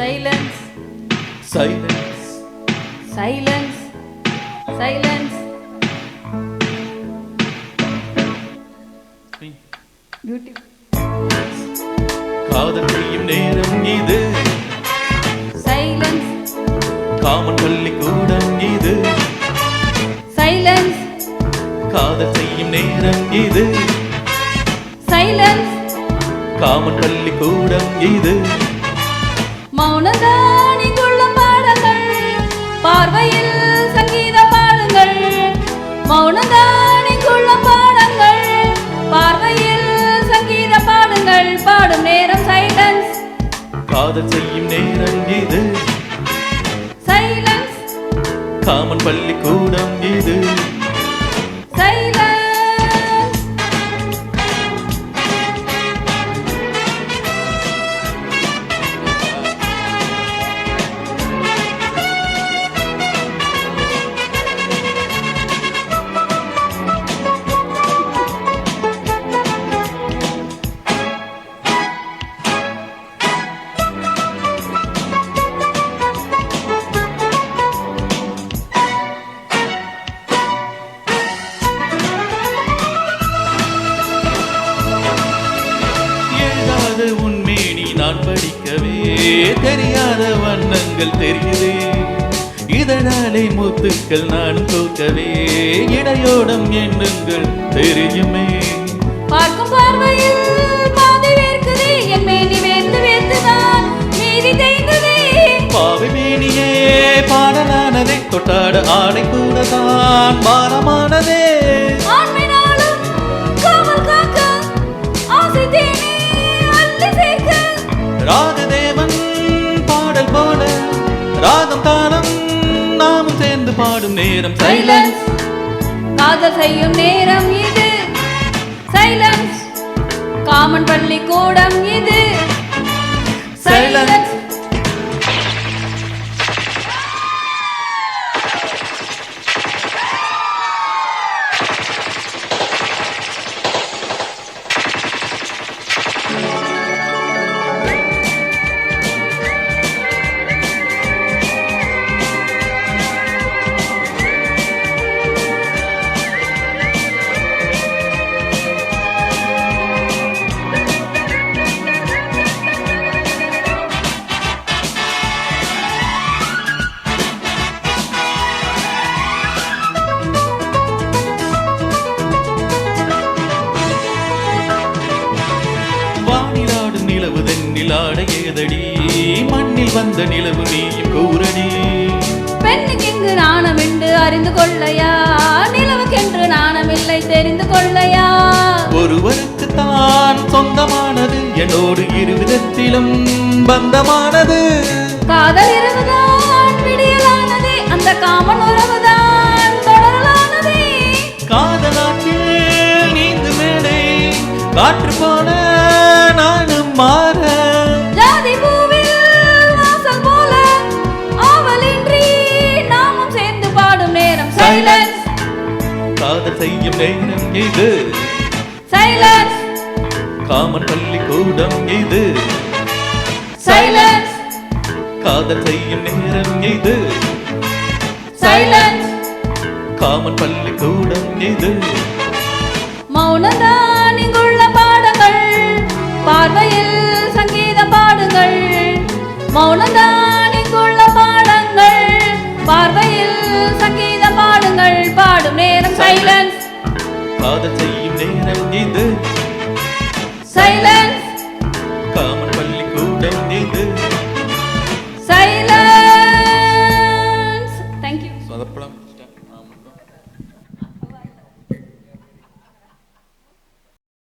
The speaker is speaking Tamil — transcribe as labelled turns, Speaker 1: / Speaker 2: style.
Speaker 1: Silence.
Speaker 2: Silence.
Speaker 1: Silence. Silence. Beautiful.
Speaker 2: காதல் செய்யும் நேரம் இது.
Speaker 1: Silence.
Speaker 2: காமன் பள்ளிக்கூடம் இது.
Speaker 1: Silence.
Speaker 2: காதல் செய்யும் நேரம் இது.
Speaker 1: Silence.
Speaker 2: காமன் பள்ளிக்கூடம் இது.
Speaker 1: மௌனதான் இங்குள்ள பாடங்கள், பார்வையில் சங்கீத பாடுங்கள். மௌனதான் இங்குள்ள பாடங்கள், பார்வையில் சங்கீத பாடுங்கள். பாடும் நேரம் சைலன்ஸ்.
Speaker 2: காதல் செய்யும் நேரம் இது.
Speaker 1: சைலன்ஸ்.
Speaker 2: காமன் பள்ளிக்கூடம் இது.
Speaker 1: சைலன்ஸ்.
Speaker 2: உன்மேனி நான் படிக்கவே தெரியாத வண்ணங்கள் தெரியுதே. இதனாலே முத்துக்கள் நானும் தூக்கவே இடையோடம் எண்ணங்கள் தெரியுமே.
Speaker 1: பார்க்கும் பார்வையில் பாதி வேர்க்குதே, என் மேனி வேர்த்து வேர்த்துதான் மீறி தேய்ந்ததே.
Speaker 2: பாவை மேனியே பாடலானதே, தொட்டாட ஆடை கூடதான் பாரமானதே.
Speaker 1: ஆண்மைனாலும் காவல் காக்க ஆசை தேனே அள்ளி சேர்க்க.
Speaker 2: ராகதேவன் பாடல் போல ராகம் தானம் நாமும் சேர்ந்து பாடும் நேரம்
Speaker 1: சைலன்ஸ். காதல் செய்யும் நேரம் இது. சைலன்ஸ். காமன் பள்ளிக்கூடம் இது. சைலன்ஸ்.
Speaker 2: ஆட ஏதடி மண்ணில் வந்த நிலவு நீயும் கூறடி.
Speaker 1: பெண்ணுக்கெங்கு நாணம் என்று அறிந்து கொள்ளையா, நிலவுக்கென்று நாணமில்லை தெரிந்து கொள்ளையா.
Speaker 2: ஒருவருக்கு தான் சொந்தமானது என்னோடு இருவிதத்திலும் பந்தமானது.
Speaker 1: காதல் இரவுதான் விடியலானதே, அந்த காமன் உறவுதான் தொடரலானதே.
Speaker 2: காதலாற்றில் நீந்து மேலே காற்று போல நானும் மாற,
Speaker 1: ஜாதி பூவில் வாசல் போல ஆவலின்றி நாமும் சேர்ந்து பாடும் நேரம் சைலன்ஸ்.
Speaker 2: காதல் செய்யும் நேரம் இது.
Speaker 1: சைலன்ஸ்.
Speaker 2: காமன் பள்ளிக்கூடம் இது.
Speaker 1: சைலன்ஸ்.
Speaker 2: காதல் செய்யும் நேரம் இது.
Speaker 1: சைலன்ஸ்.
Speaker 2: காமன் பள்ளிக்கூடம் இது.
Speaker 1: மௌனதான் இங்குள்ள பாடங்கள், பார்வையில் சங்கீத பாடுங்கள். மௌனதான் இங்குள்ள பாடங்கள், பார்வையில் சங்கீத பாடுங்கள். பாடும் நேரம் சைலன்ஸ்.
Speaker 2: காதல் செய்யும் நேரம் இது.
Speaker 1: சைலன்ஸ்.
Speaker 2: காமன் பள்ளிக்கூடம் இது.
Speaker 1: சைலன்ஸ்.